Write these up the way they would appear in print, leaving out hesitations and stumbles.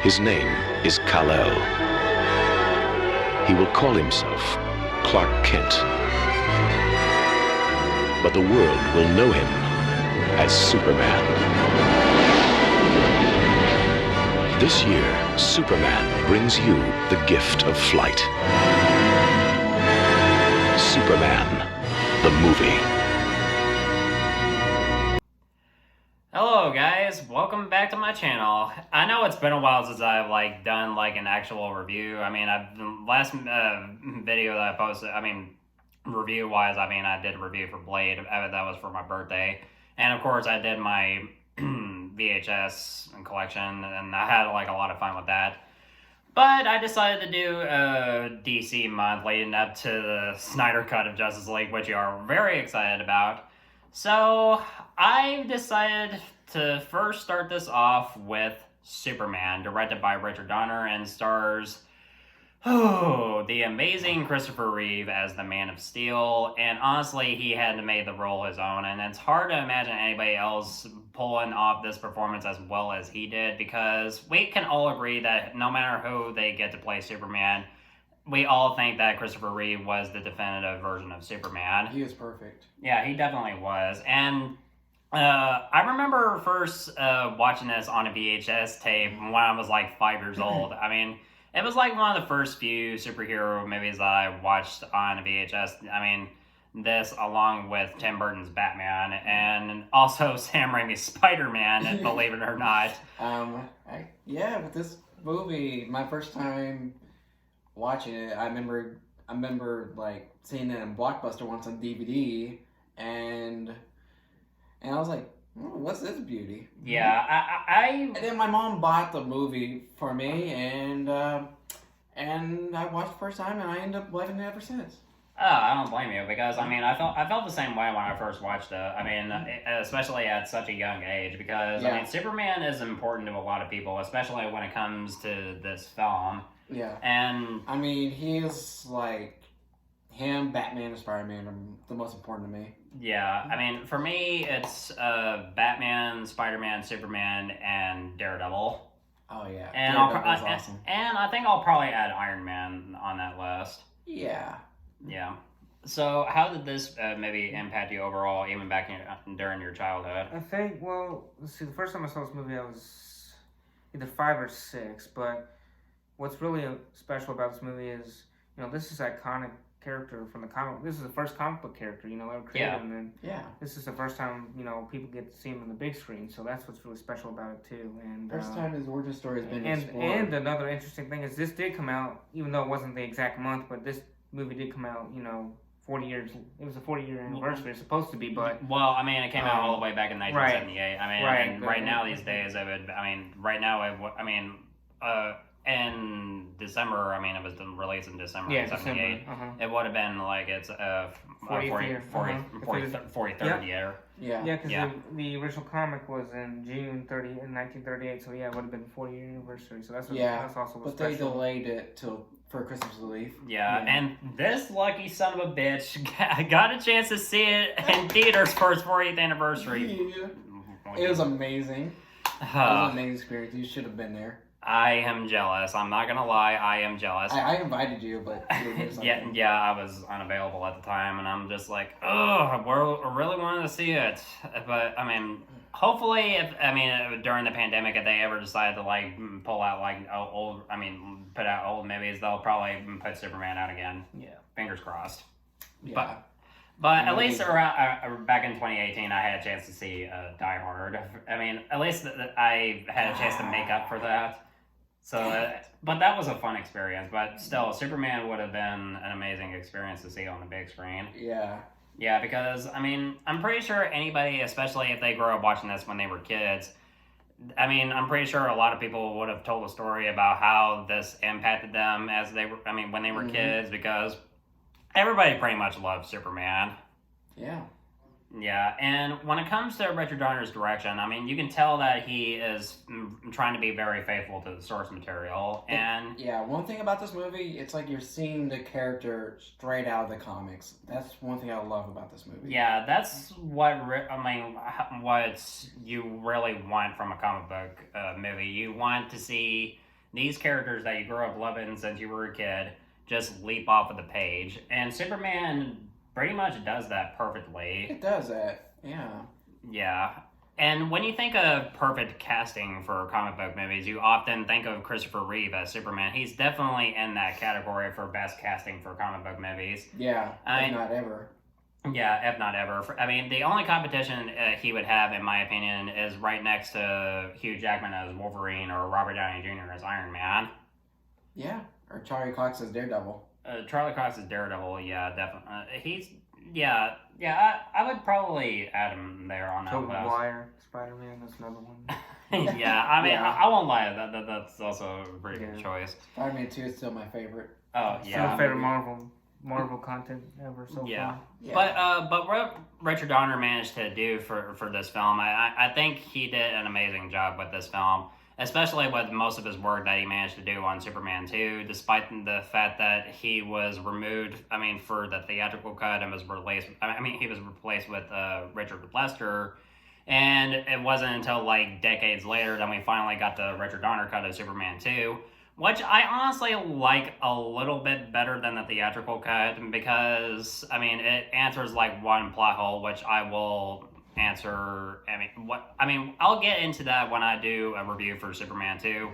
His name is Kal-El. He will call himself Clark Kent. But the world will know him as Superman. This year, Superman brings you the gift of flight. Superman, the movie. Hello guys, welcome back to my channel. I know it's been a while since I've done an actual review. I mean, the last video that I posted, review wise, I did a review for Blade. That was for my birthday, and of course I did my VHS collection, and I had a lot of fun with that. But I decided to do a DC month leading up to the Snyder Cut of Justice League, which you are very excited about. So I decided to first start this off with Superman, directed by Richard Donner, and stars the amazing Christopher Reeve as the Man of Steel. And honestly, he had to make the role his own, and it's hard to imagine anybody else pulling off this performance as well as he did, because we can all agree that no matter who they get to play Superman, we all think that Christopher Reeve was the definitive version of Superman. He is perfect. Yeah, he definitely was. And I remember first watching this on a VHS tape when I was 5 years old. I mean, it was one of the first few superhero movies that I watched on a VHS. I mean, this along with Tim Burton's Batman and also Sam Raimi's Spider-Man, believe it or not. With this movie, my first time watching it, I remember seeing it in Blockbuster once on DVD, and I was like, what's this beauty? Yeah, And then my mom bought the movie for me, and I watched the first time, and I ended up loving it ever since. Oh, I don't blame you, because I felt the same way when I first watched it. Especially at such a young age, because Superman is important to a lot of people, especially when it comes to this film. Yeah. And he's him, Batman, and Spider-Man are the most important to me. Yeah, for me, it's Batman, Spider-Man, Superman, and Daredevil. Oh yeah, and Daredevil's awesome. And I think I'll probably add Iron Man on that list. Yeah. Yeah. So, how did this maybe impact you overall, even back during your childhood? I think, let's see, the first time I saw this movie, I was either 5 or 6, but what's really special about this movie is, this is iconic character from the comic. This is the first comic book character, ever created, and this is the first time, people get to see him on the big screen, so that's what's really special about it, too. And first time his origin story has been explored. And another interesting thing is this did come out, even though it wasn't the exact month, but this movie did come out, 40 years. It was a 40-year anniversary. It's supposed to be, but it came out all the way back in 1978. Right. Right now these days, it would. In December, it was released in December of 78. It would have been its 43rd year. Yeah, because the original comic was in June 30 in 1938, so it would have been 40-year anniversary. So that's also what's special. They delayed it for Christmas relief. Yeah, and this lucky son of a bitch got a chance to see it in theaters for its 40th anniversary. Yeah. It was amazing. It was an amazing experience. You should have been there. I am jealous. I'm not gonna lie. I am jealous. I invited you, but I was unavailable at the time, and I'm just like, oh, I really wanted to see it. But hopefully, during the pandemic, if they ever decide to pull out put out old movies, they'll probably put Superman out again. Yeah, fingers crossed. Yeah. But at least around back in 2018, I had a chance to see Die Hard. At least I had a chance to make up for that. So, but that was a fun experience. But still, Superman would have been an amazing experience to see on the big screen. Yeah. Yeah, because, I'm pretty sure anybody, especially if they grew up watching this when they were kids, I'm pretty sure a lot of people would have told a story about how this impacted them as they were, when they were kids, because everybody pretty much loves Superman. Yeah. Yeah, and when it comes to Richard Donner's direction, you can tell that he is trying to be very faithful to the source material. And one thing about this movie, it's like you're seeing the character straight out of the comics. That's one thing I love about this movie. Yeah, that's what what you really want from a comic book movie. You want to see these characters that you grew up loving since you were a kid just leap off of the page. And Superman pretty much does that perfectly. It does that, yeah. Yeah. And when you think of perfect casting for comic book movies, you often think of Christopher Reeve as Superman. He's definitely in that category for best casting for comic book movies. Yeah, if not ever. Yeah, if not ever. I mean, the only competition he would have, in my opinion, is right next to Hugh Jackman as Wolverine or Robert Downey Jr. as Iron Man. Yeah, or Charlie Cox as Daredevil. Charlie Cox as Daredevil, yeah, definitely. I would probably add him there on that Tobey list. Maguire, Spider-Man, that's another one. Yeah, I mean, Yeah. I won't lie, that's also a pretty good choice. Spider-Man 2 is still my favorite. Oh, Still yeah. favorite Marvel content ever so Yeah. far. Yeah. But what Richard Donner managed to do for this film, I think he did an amazing job with this film, especially with most of his work that he managed to do on Superman 2, despite the fact that he was removed, for the theatrical cut and was replaced, he was replaced with Richard Lester, and it wasn't until like decades later that we finally got the Richard Donner cut of Superman 2, which I honestly like a little bit better than the theatrical cut because, it answers like one plot hole, which I will answer. I'll get into that when I do a review for Superman 2,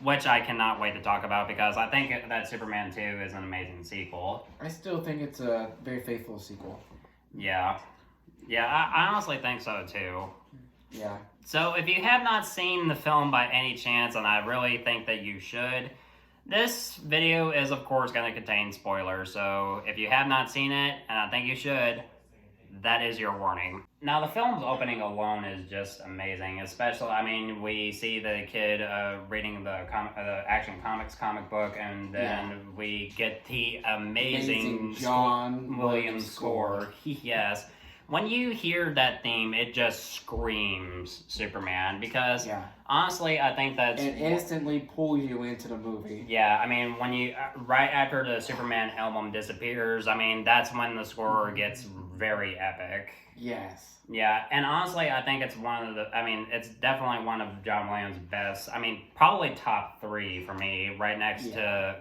which I cannot wait to talk about because I think that Superman 2 is an amazing sequel. I still think it's a very faithful sequel. Yeah. Yeah, I honestly think so too. Yeah. So if you have not seen the film by any chance, and I really think that you should, this video is of course going to contain spoilers, so if you have not seen it, and I think you should, that is your warning. Now the film's opening alone is just amazing, especially, we see the kid reading the Action Comics comic book, and then we get the amazing John Williams score. Yes. When you hear that theme, it just screams Superman because honestly, I think that's... It instantly pulls you into the movie. Yeah, when you... right after the Superman album disappears, that's when the score gets very epic. Yes. Yeah, and honestly, I think it's one of the... it's definitely one of John Williams' best. Probably top 3 for me, right next to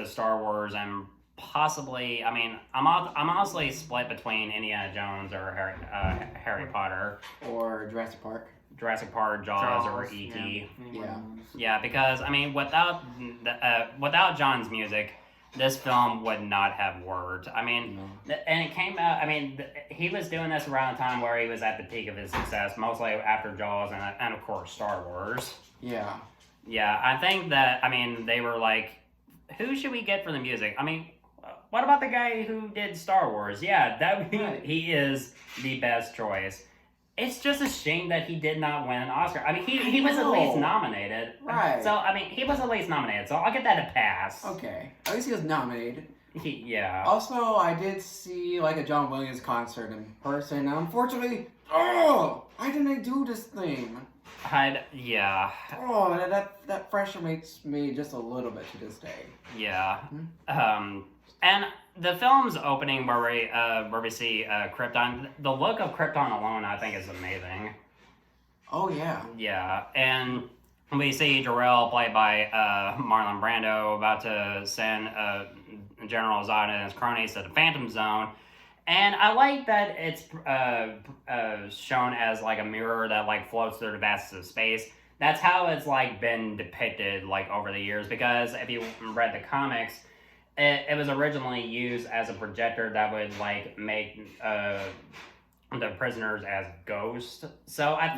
Star Wars and... possibly, I'm honestly split between Indiana Jones or Harry Potter. Or Jurassic Park. Jaws, or E.T. Yeah, because, without John's music, this film would not have worked. And it came out, he was doing this around the time where he was at the peak of his success, mostly after Jaws and of course, Star Wars. Yeah. Yeah, I think that, they were like, who should we get for the music? What about the guy who did Star Wars? Yeah, he is the best choice. It's just a shame that he did not win an Oscar. He was at least nominated. Right. So, he was at least nominated, so I'll get that a pass. Okay. At least he was nominated. Yeah. Also, I did see, a John Williams concert in person, and unfortunately, why didn't they do this thing? Yeah. Oh, that frustrates me just a little bit to this day. Yeah. And the film's opening where we see Krypton, the look of Krypton alone, I think, is amazing. Oh, yeah. Yeah, and we see Jor-El, played by Marlon Brando, about to send General Zod and his cronies to the Phantom Zone. And I like that it's shown as, a mirror that, floats through the vastness of space. That's how it's, been depicted, over the years, because if you read the comics... It was originally used as a projector that would make the prisoners as ghosts. So I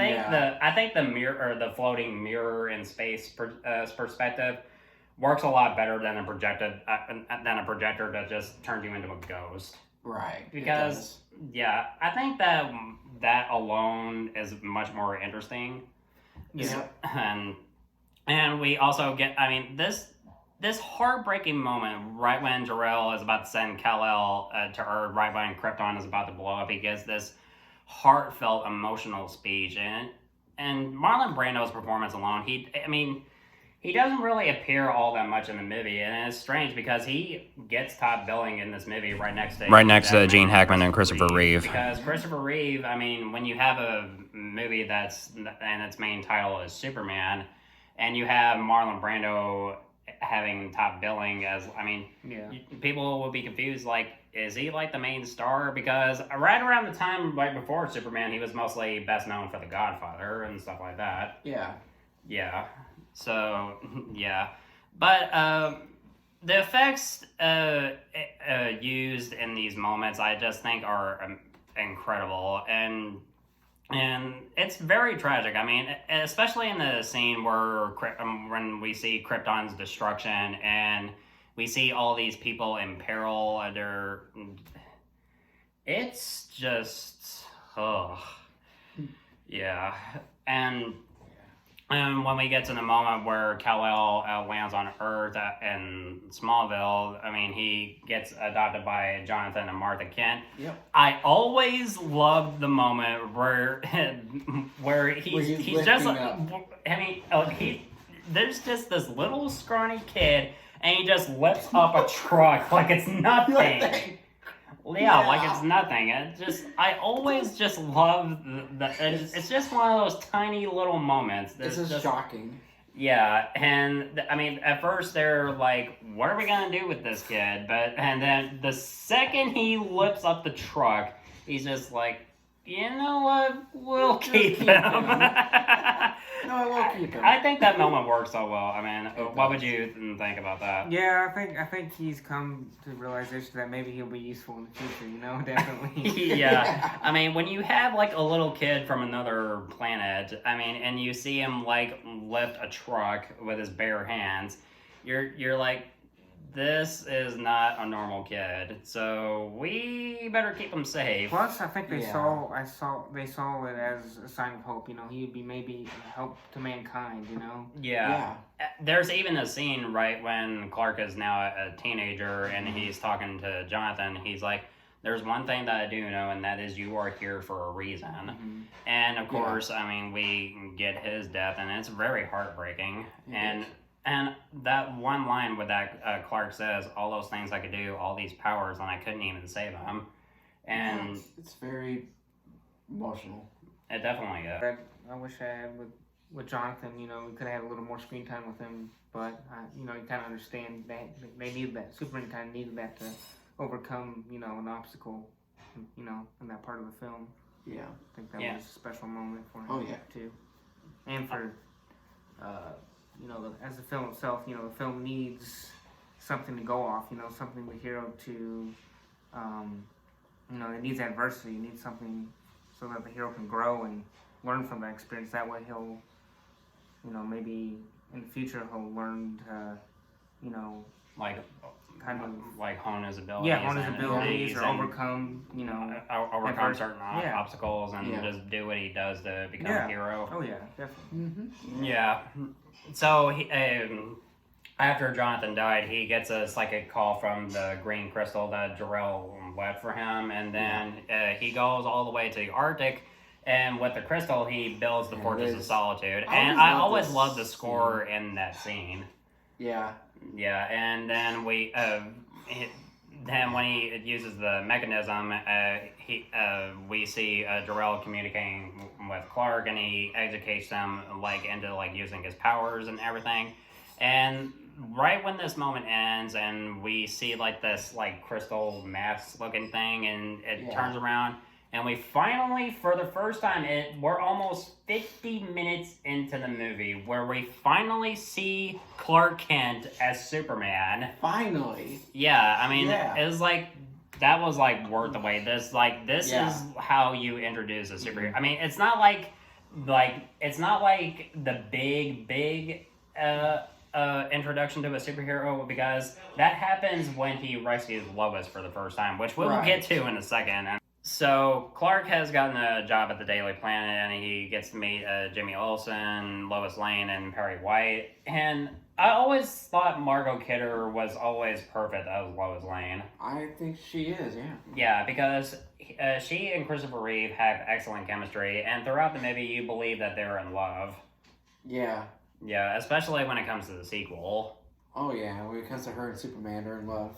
think the mirror or the floating mirror in space perspective works a lot better than a projector that just turns you into a ghost. Right. Because I think that alone is much more interesting. Yeah. And we also get this heartbreaking moment right when Jor-El is about to send Kal-El to Earth, right when Krypton is about to blow up, he gives this heartfelt, emotional speech, and Marlon Brando's performance alone, he doesn't really appear all that much in the movie, and it's strange because he gets top billing in this movie right next to Gene Hackman and Christopher Reeve. Because Christopher Reeve, when you have a movie and its main title is Superman, and you have Marlon Brando having top billing as, I mean, Yeah. people will be confused, like, is he like the main star? Because right around the time right before Superman, he was mostly best known for The Godfather and stuff like that. Yeah. Yeah. So, yeah. But the effects used in these moments, I just think are incredible. And it's very tragic. I mean, especially in the scene where when we see Krypton's destruction and we see all these people in peril. It's just, yeah. And when we get to the moment where Kal-El lands on Earth in Smallville, I mean, he gets adopted by Jonathan and Martha Kent. Yep. I always loved the moment where he's just, I mean, there's just this little scrawny kid, and he just lifts up a truck like it's nothing. Yeah, like it's nothing. I always just love it's just one of those tiny little moments. This is shocking. Yeah, and I mean, at first they're like, "What are we gonna do with this kid?" And then the second he lifts up the truck, he's just like, "You know what? We'll keep him." No, I won't keep him. I think that moment works so well. I mean, what would you think about that? Yeah, I think he's come to the realization that maybe he'll be useful in the future. You know, definitely. Yeah, I mean, when you have like a little kid from another planet, I mean, and you see him like lift a truck with his bare hands, you're like, this is not a normal kid, so we better keep him safe. Plus, I think they saw it as a sign of hope. You know, he would be maybe a help to mankind. You know. Yeah. There's even a scene right when Clark is now a teenager and he's talking to Jonathan. He's like, "There's one thing that I do know, and that is you are here for a reason." Mm-hmm. And of course, I mean, we get his death, and it's very heartbreaking. And that one line with that Clark says, "All those things I could do, all these powers, and I couldn't even save them." And it's very emotional. It definitely is. I wish I had with Jonathan. You know, we could have had a little more screen time with him, but you know, you kind of understand that they needed that. Superman kind of needed that to overcome, you know, an obstacle, you know, in that part of the film. Yeah, I think that was a special moment for him. Oh yeah, too, and for. You know, as the film itself, you know, the film needs something to go off, you know, something the hero to, you know, it needs adversity, it needs something so that the hero can grow and learn from that experience. That way he'll, you know, maybe in the future he'll learn to, you know, kind of like hone his abilities. Yeah, hone his abilities or overcome, you know, overcome certain obstacles and just do what he does to become a hero. Oh yeah, definitely. Mm-hmm. Yeah. So he, after Jonathan died, he gets a psychic call from the green crystal that Jor-El left for him, and then he goes all the way to the Arctic, and with the crystal, he builds the Fortress of Solitude. And I always loved the score in that scene. Yeah. Yeah, and then then when he uses the mechanism, we see Jor-El communicating with Clark, and he educates them into using his powers and everything. And right when this moment ends, and we see this crystal mask looking thing, and it turns around, and we finally, for the first time, we're almost 50 minutes into the movie, where we finally see Clark Kent as Superman. Finally. Yeah, I mean, it was that was worth the wait. This is how you introduce a superhero. I mean, it's not it's not the big introduction to a superhero, because that happens when he rescues Lois for the first time, which we'll get to in a second. So Clark has gotten a job at the Daily Planet, and he gets to meet Jimmy Olsen, Lois Lane, and Perry White. And I always thought Margot Kidder was always perfect as Lois Lane. I think she is, yeah. Yeah, because she and Christopher Reeve have excellent chemistry, and throughout the movie you believe that they're in love. Yeah. Yeah, especially when it comes to the sequel. Oh yeah, when it comes to her and Superman, they're in love.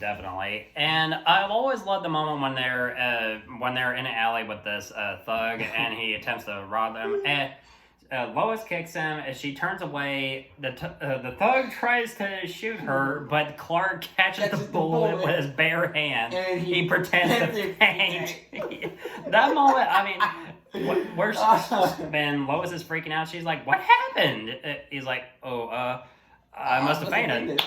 Definitely. And I've always loved the moment when they're in an alley with this thug, and he attempts to rob them. And Lois kicks him, and she turns away. The thug tries to shoot her, but Clark catches the bullet with his bare hand. And he pretends to faint. That moment, I mean, when Lois is freaking out, she's like, "What happened?" He's like, "Oh, I must have fainted."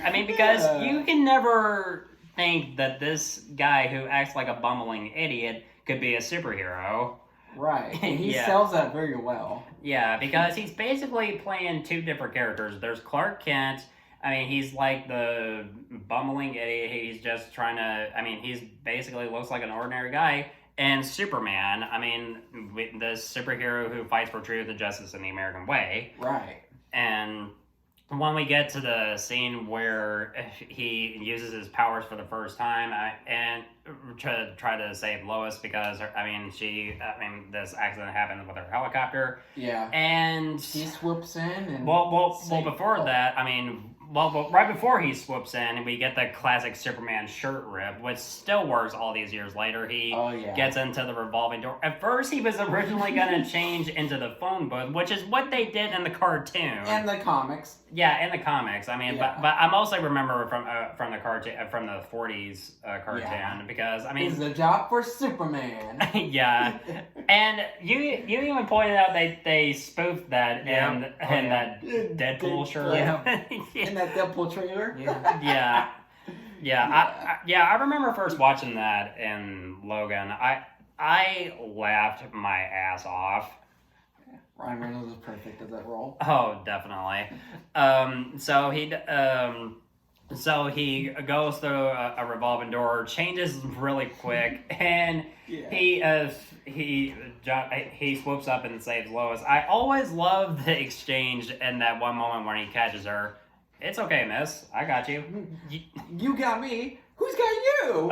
I mean, because you can never think that this guy who acts like a bumbling idiot could be a superhero. Right. And he sells that very well. Yeah, because he's basically playing two different characters. There's Clark Kent. I mean, he's like the bumbling idiot. He's just trying to... I mean, he's basically looks like an ordinary guy. And Superman, I mean, the superhero who fights for truth and justice in the American way. Right. And when we get to the scene where he uses his powers for the first time and to try to save Lois because, this accident happened with her helicopter. Yeah. And he swoops in and... Well, before that, I mean... Well, right before he swoops in, we get the classic Superman shirt rip, which still works all these years later. He gets into the revolving door. At first, he was originally going to change into the phone booth, which is what they did in the cartoon. And the comics. Yeah, in the comics. I mean, but I mostly remember from the cartoon, from the 40s cartoon, because, I mean... It's a job for Superman. Yeah. And you even pointed out they spoofed that in that Deadpool shirt. In that Deadpool trailer. I remember first watching that in Logan. I laughed my ass off. Ryan Reynolds is perfect at that role. Oh, definitely. So he goes through a revolving door, changes really quick, and he swoops up and saves Lois. I always love the exchange in that one moment when he catches her. It's okay, miss. I got you. You got me. Who's got you?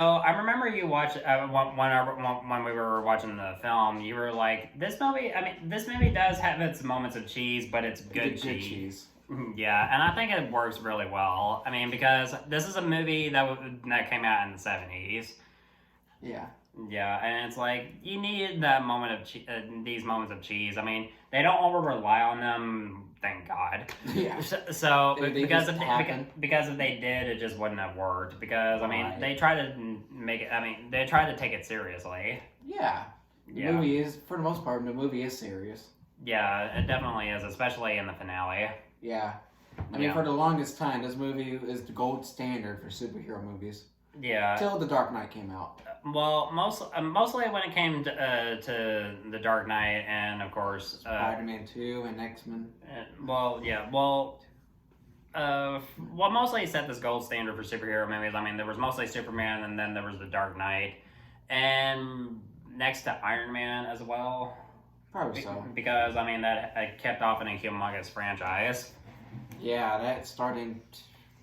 Oh, I remember you watched when we were watching the film. You were like, "This movie. I mean, this movie does have its moments of cheese, but it's good cheese." Yeah, and I think it works really well. I mean, because this is a movie that came out in the 70s. Yeah. Yeah, and it's like, you need that moment of these moments of cheese. I mean, they don't over rely on them, thank God. Yeah. So because if they did, it just wouldn't have worked. Because, I mean, they try to make it, they try to take it seriously. Yeah. The movie is, for the most part, the movie is serious. Yeah, it definitely is, especially in the finale. Yeah. I mean, for the longest time, this movie is the gold standard for superhero movies. Yeah. Till The Dark Knight came out. Well, mostly when it came to The Dark Knight and, of course... Spider-Man 2 and X-Men. Mostly set this gold standard for superhero movies. I mean, there was mostly Superman, and then there was The Dark Knight. And next to Iron Man as well. Probably so. Because, I mean, that kept off in a humongous franchise. Yeah, that started,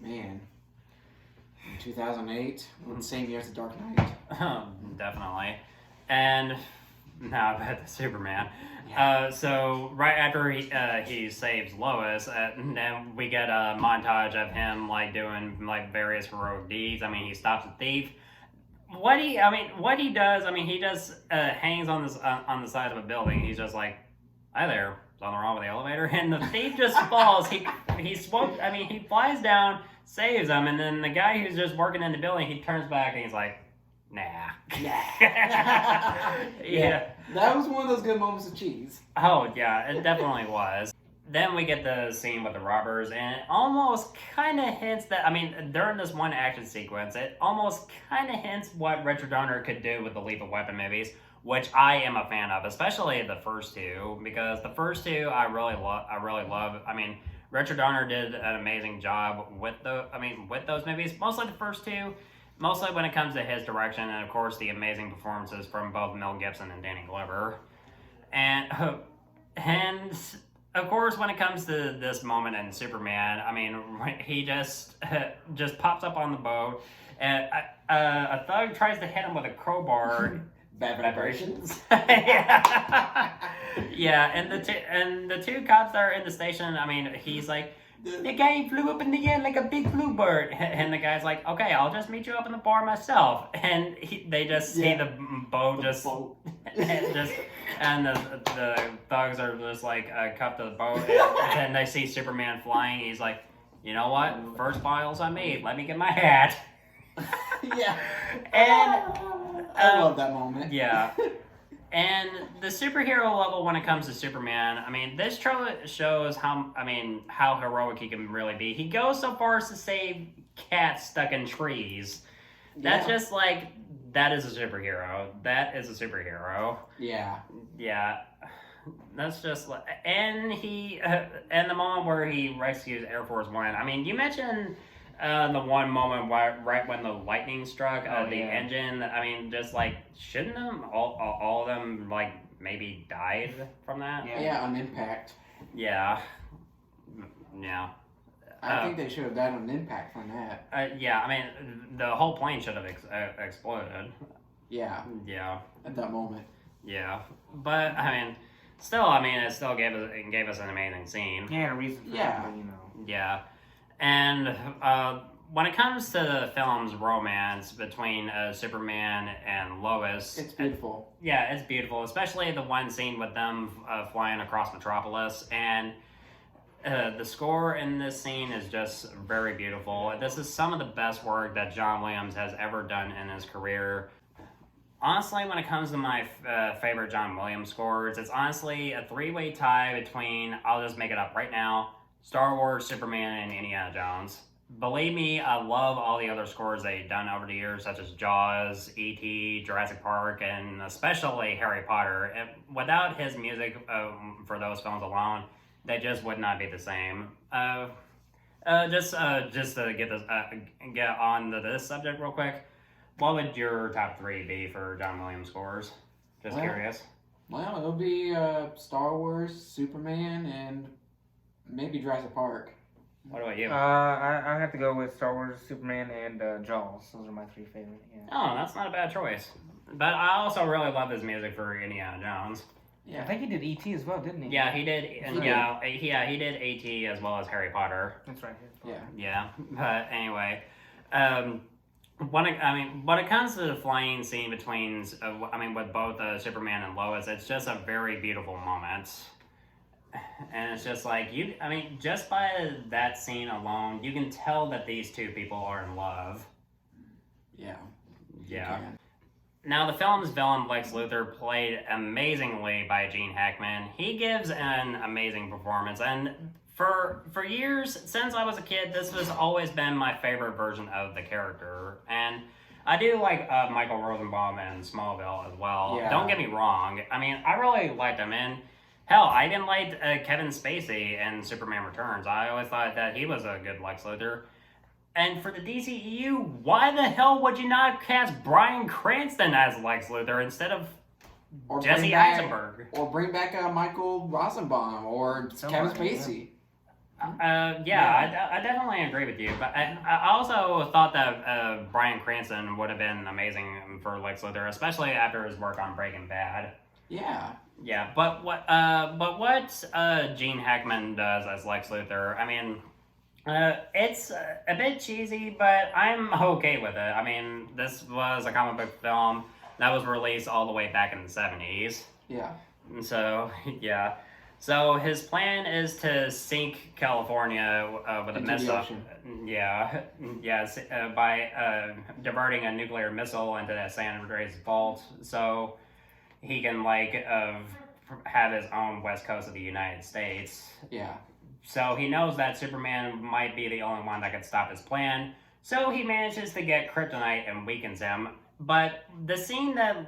in 2008, the same year as The Dark Knight. Definitely. And now about the Superman. Yeah. So right after he saves Lois, and then we get a montage of him doing various heroic deeds. I mean, he stops a thief. What he does, he just hangs on the side of a building. He's just like, "Hi there, something wrong with the elevator?" And the thief just falls. He flies down, saves him, and then the guy who's just working in the building, he turns back and he's like, "Nah." Yeah. That was one of those good moments of cheese. Oh yeah, it definitely was. Then we get the scene with the robbers, and it almost kind of hints that, during this one action sequence, it almost kind of hints what Richard Donner could do with the Lethal Weapon movies, which I am a fan of, especially the first two, because the first two I really love. I mean, Richard Donner did an amazing job with those movies, mostly the first two, mostly when it comes to his direction, and of course the amazing performances from both Mel Gibson and Danny Glover. And of course, when it comes to this moment in Superman, he just pops up on the boat, and a thug tries to hit him with a crowbar. Bad vibrations. Yeah, and the two cops that are in the station, he's like, The guy flew up in the air like a big bluebird. And the guy's like, okay, I'll just meet you up in the bar myself. And they just see the boat just... and the thugs are just like cuffed to the boat. And they see Superman flying. He's like, you know what? First files I made. Let me get my hat. Yeah. And... I love that moment. Yeah. And the superhero level when it comes to Superman, I mean, this trailer shows how heroic he can really be. He goes so far as to save cats stuck in trees. That's just like, that is a superhero. That is a superhero. Yeah. Yeah. That's just like, and and the moment where he rescues Air Force One. I mean, you mentioned the one moment right when the lightning struck the engine. I mean, just like, shouldn't them all of them like maybe died from that? Yeah, on impact. Yeah. I think they should have died on impact from that. Yeah, I mean, the whole plane should have exploded. Yeah. Yeah. At that moment. Yeah, but I mean, it still gave us an amazing scene. Yeah, a reason for that, but, you know. Yeah. And when it comes to the film's romance between Superman and Lois... It's beautiful. It's beautiful, especially the one scene with them flying across Metropolis. And the score in this scene is just very beautiful. This is some of the best work that John Williams has ever done in his career. Honestly, when it comes to my favorite John Williams scores, it's honestly a three-way tie between, I'll just make it up right now, Star Wars, Superman, and Indiana Jones. Believe me, I love all the other scores they've done over the years, such as Jaws, E.T., Jurassic Park, and especially Harry Potter. Without his music for those films alone, they just would not be the same. Just to get on to this subject real quick, what would your top three be for John Williams scores? Just curious. Well, it'll be Star Wars, Superman, and maybe Jurassic Park. What about you? I have to go with Star Wars, Superman, and Jaws. Those are my three favorite. Yeah. Oh, that's not a bad choice. But I also really love his music for Indiana Jones. Yeah, I think he did E.T. as well, didn't he? Yeah, he did. He did A.T. as well as Harry Potter. That's right. Yeah. But anyway, when it comes to the flying scene between, with both Superman and Lois, it's just a very beautiful moment. And it's just like, just by that scene alone, you can tell that these two people are in love. Yeah. Yeah. Now, the film's villain, Lex Luthor, played amazingly by Gene Hackman. He gives an amazing performance, and for years, since I was a kid, this has always been my favorite version of the character. And I do like Michael Rosenbaum in Smallville as well. Yeah. Don't get me wrong. I really liked him, and hell, I even liked Kevin Spacey in Superman Returns. I always thought that he was a good Lex Luthor. And for the DCEU, why the hell would you not cast Bryan Cranston as Lex Luthor instead of Jesse Eisenberg? Or bring back Michael Rosenbaum or Kevin Spacey. I definitely agree with you. But I also thought that Bryan Cranston would have been amazing for Lex Luthor, especially after his work on Breaking Bad. Yeah. Yeah, but what Gene Hackman does as Lex Luthor, it's a bit cheesy, but I'm okay with it. This was a comic book film that was released all the way back in the 70s. Yeah. And so, yeah. So his plan is to sink California with a missile. Yeah, by diverting a nuclear missile into that San Andreas vault, so he can have his own west coast of the United States. Yeah. So he knows that Superman might be the only one that could stop his plan. So he manages to get kryptonite and weakens him. But the scene that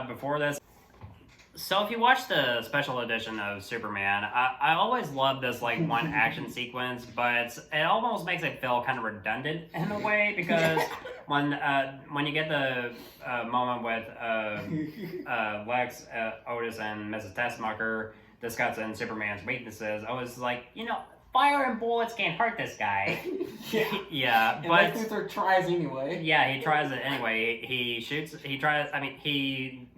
before this. So if you watch the special edition of Superman, I always love this one action sequence, but it almost makes it feel kind of redundant in a way, because when you get the moment with Lex, Otis, and Mrs. Tessmacher discussing Superman's weaknesses, I was like, fire and bullets can't hurt this guy. Yeah, and but Lex Luthor tries anyway. Yeah, he tries it anyway. He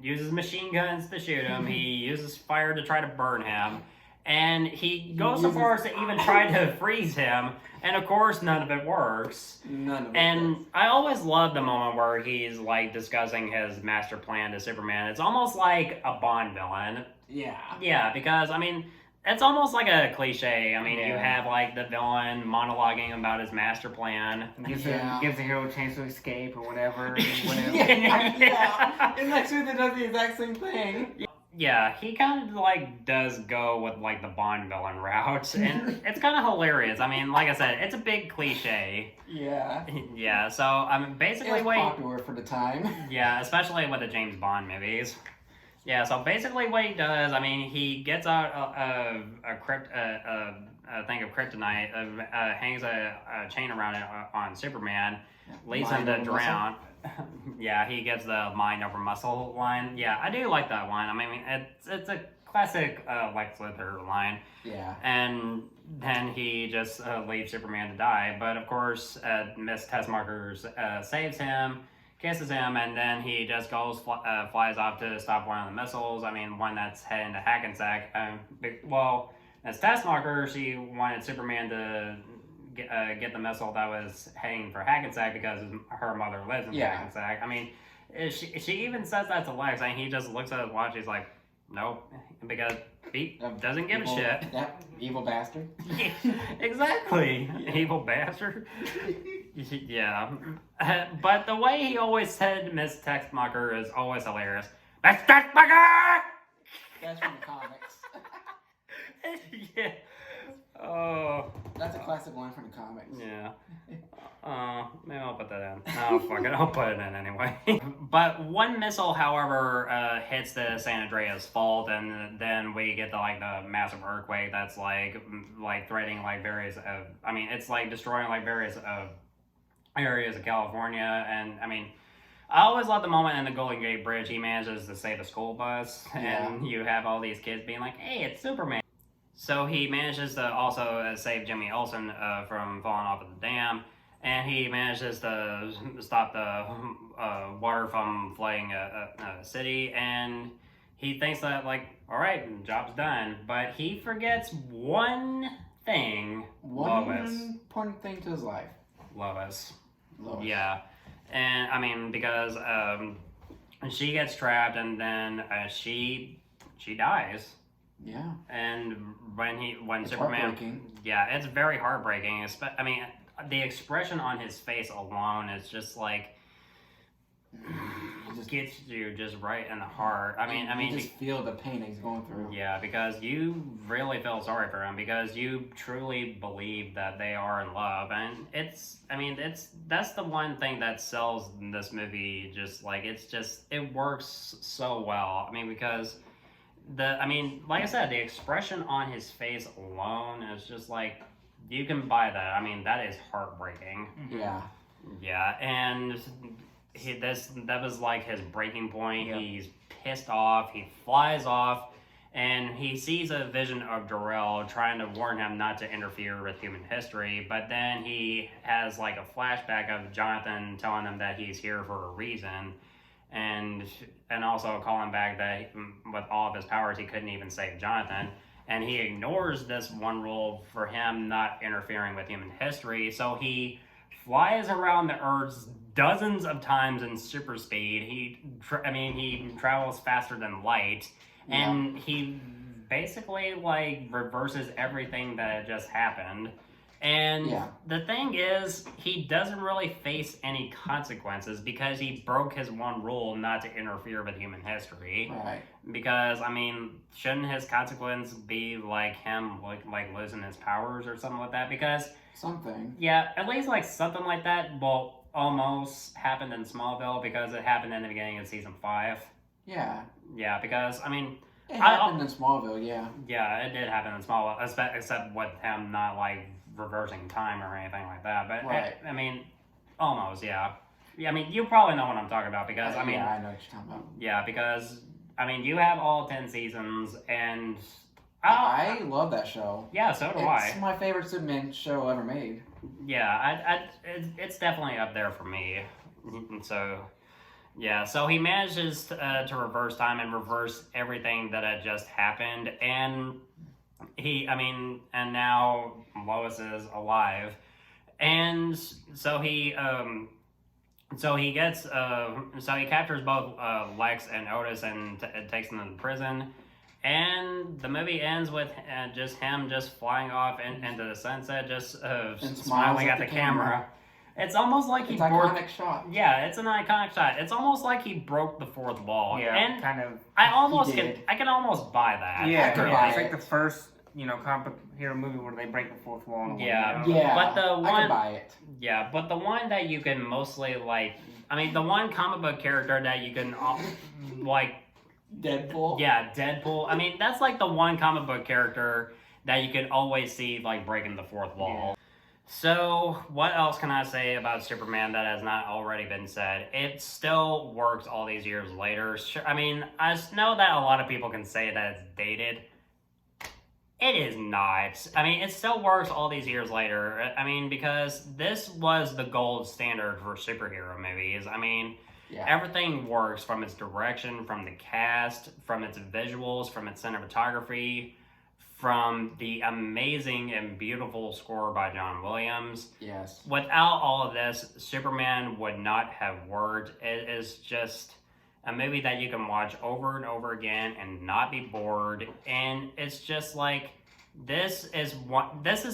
uses machine guns to shoot him. He uses fire to try to burn him. And he goes so far as to even try to freeze him, and of course none of it works. None of it. And I always love the moment where he's like discussing his master plan to Superman. It's almost like a Bond villain. Yeah. Yeah, because I mean, it's almost like a cliche. I mean, you Yeah. have like the villain monologuing about his master plan. Gives Yeah. the hero a chance to escape or whatever. Yeah. And Lex Luthor does the exact same thing. Yeah, he kind of like does go with like the Bond villain route, and it's kind of hilarious. I mean, like I said, it's a big cliche. Yeah. Yeah, so I mean, It basically, was popular for the time. yeah, especially with the James Bond movies. Yeah, so basically, what he does, I mean, he gets out a thing of kryptonite, hangs a chain around it on Superman, leads him to Mind over drown. Yeah, he gets the mind over muscle line. Yeah, I do like that line. I mean, it's a classic Lex Luthor line. Yeah. And then he just leaves Superman to die. But of course, Miss Tessmarker saves him, kisses him, and then he just flies off to stop one of the missiles. I mean, one that's heading to Hackensack. Well, as Tessmarker, she wanted Superman to get the missile that was heading for Hackensack because her mother lives in Hackensack. I mean, she even says that to Lex, and he just looks at his watch. He's like, nope, because he doesn't give a shit. Yep, evil bastard. Exactly, evil bastard. Yeah, but the way he always said Miss Textmacher is always hilarious. Miss Textmacher! That's from the comics. Yeah. Oh. That's a classic line from the comics. Yeah. Maybe I'll put that in. Oh, fuck it. I'll put it in anyway. But one missile, however, hits the San Andreas fault, and then we get the massive earthquake that's like threatening like various I mean, it's like destroying like various areas of California, and I mean, I always love the moment in the Golden Gate Bridge he manages to save a school bus, and you have all these kids being like, "Hey, it's Superman." So he manages to also save Jimmy Olsen from falling off of the dam, and he manages to stop the water from flooding a city, and he thinks that, like, all right, job's done, but he forgets one thing. Lois. One important thing to his life. Lois. Yeah. And, I mean, because she gets trapped, and then she dies. Yeah. And when It's Superman, heartbreaking. yeah, it's very heartbreaking. I mean, the expression on his face alone is just like gets you just right in the heart. You just feel the pain he's going through. Yeah, because you really feel sorry for him because you truly believe that they are in love, and that's the one thing that sells this movie. Just like it works so well. I mean, because. Like I said, the expression on his face alone is just like, you can buy that. I mean, that is heartbreaking. Yeah. Yeah, and that was like his breaking point. Yep. He's pissed off. He flies off, and he sees a vision of Jor-El trying to warn him not to interfere with human history. But then he has like a flashback of Jonathan telling him that he's here for a reason. And also calling back that with all of his powers, he couldn't even save Jonathan. And he ignores this one rule for him not interfering with human history. So he flies around the Earth dozens of times in super speed. He travels faster than light. Yeah. And he basically like reverses everything that just happened. And the thing is, he doesn't really face any consequences because he broke his one rule not to interfere with human history. Right. Because, I mean, shouldn't his consequence be like him like losing his powers or something like that? Because something. Yeah, at least like something like that. Well, almost happened in Smallville because it happened in the beginning of season 5. Yeah. Yeah, because I mean. It happened in Smallville. Yeah. Yeah, it did happen in Smallville, except with him not like reversing time or anything like that, but right. I mean, almost, yeah. I mean, you probably know what I'm talking about because I mean, yeah, I know what you're talking about. Yeah, because I mean, you have all 10 seasons, and I love that show. Yeah, so do I. It's my favorite Superman show ever made. Yeah, it's definitely up there for me. So, yeah, so he manages to reverse time and reverse everything that had just happened, and and now Lois is alive, and so he captures both Lex and Otis and takes them to the prison, and the movie ends with just him just flying off into the sunset, just smiling at the camera. It's almost like it's iconic shot. Yeah, it's an iconic shot. It's almost like he broke the fourth wall. Yeah, and kind of. I can almost buy that. Yeah, it's like the first, comic book hero movie where they break the fourth wall. Yeah, yeah. But the one, I can buy it. Yeah, but the one that you can mostly the one comic book character that you can like. Deadpool. Yeah, Deadpool. I mean, that's like the one comic book character that you can always see like breaking the fourth wall. Yeah. So, what else can I say about Superman that has not already been said? It still works all these years later. I mean, I know that a lot of people can say that it's dated. It is not. I mean, it still works all these years later. I mean, because this was the gold standard for superhero movies. I mean, everything works from its direction, from the cast, from its visuals, from its cinematography, from the amazing and beautiful score by John Williams. Yes. Without all of this, Superman would not have worked. It is just a movie that you can watch over and over again and not be bored. And it's just like, this is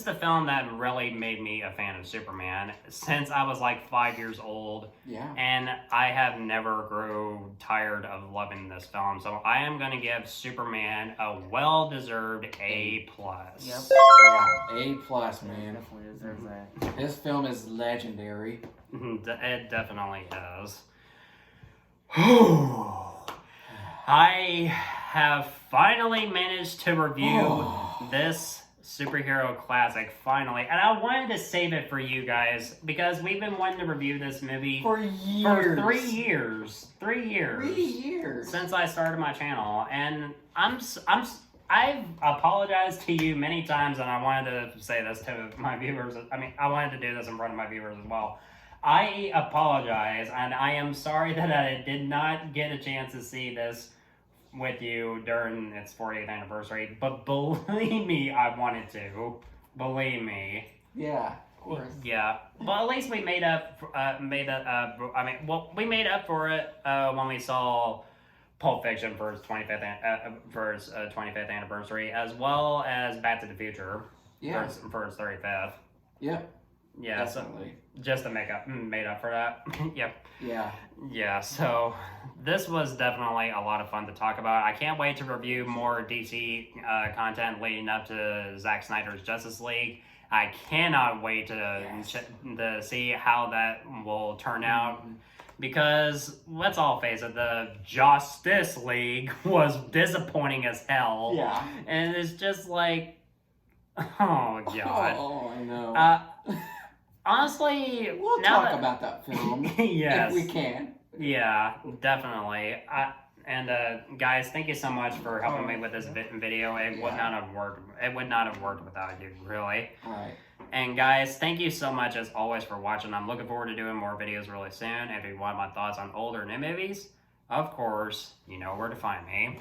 the film that really made me a fan of Superman since I was like 5 years old. Yeah. And I have never grew tired of loving this film. So I am going to give Superman a well-deserved A+. Yep. Yeah, A+, man. Definitely deserves that. This film is legendary. It definitely is. I have finally managed to review this superhero classic, finally. And I wanted to save it for you guys because we've been wanting to review this movie for years. For 3 years. 3 years. 3 years. Since I started my channel. And I've apologized to you many times, and I wanted to say this to my viewers. I wanted to do this in front of my viewers as well. I apologize, and I am sorry that I did not get a chance to see this with you during its 40th anniversary, but believe me, I wanted to. Believe me. Yeah, of course. Yeah, but at least we made up. We made up for it when we saw Pulp Fiction for its 25th anniversary, as well as Back to the Future for its 35th. Yep. Yeah, definitely. So just to made up for that. Yep. Yeah. Yeah, so this was definitely a lot of fun to talk about. I can't wait to review more DC content leading up to Zack Snyder's Justice League. I cannot wait to see how that will turn out. Because, let's all face it, the Justice League was disappointing as hell. Yeah. And it's just like, oh, God. Oh, I know. Honestly, we'll talk about that film. Yes. If we can. Yeah, definitely. Guys, thank you so much for helping me with this video. It would not have worked. It would not have worked without you, really. All right. And guys, thank you so much as always for watching. I'm looking forward to doing more videos really soon. If you want my thoughts on older new movies, of course, you know where to find me.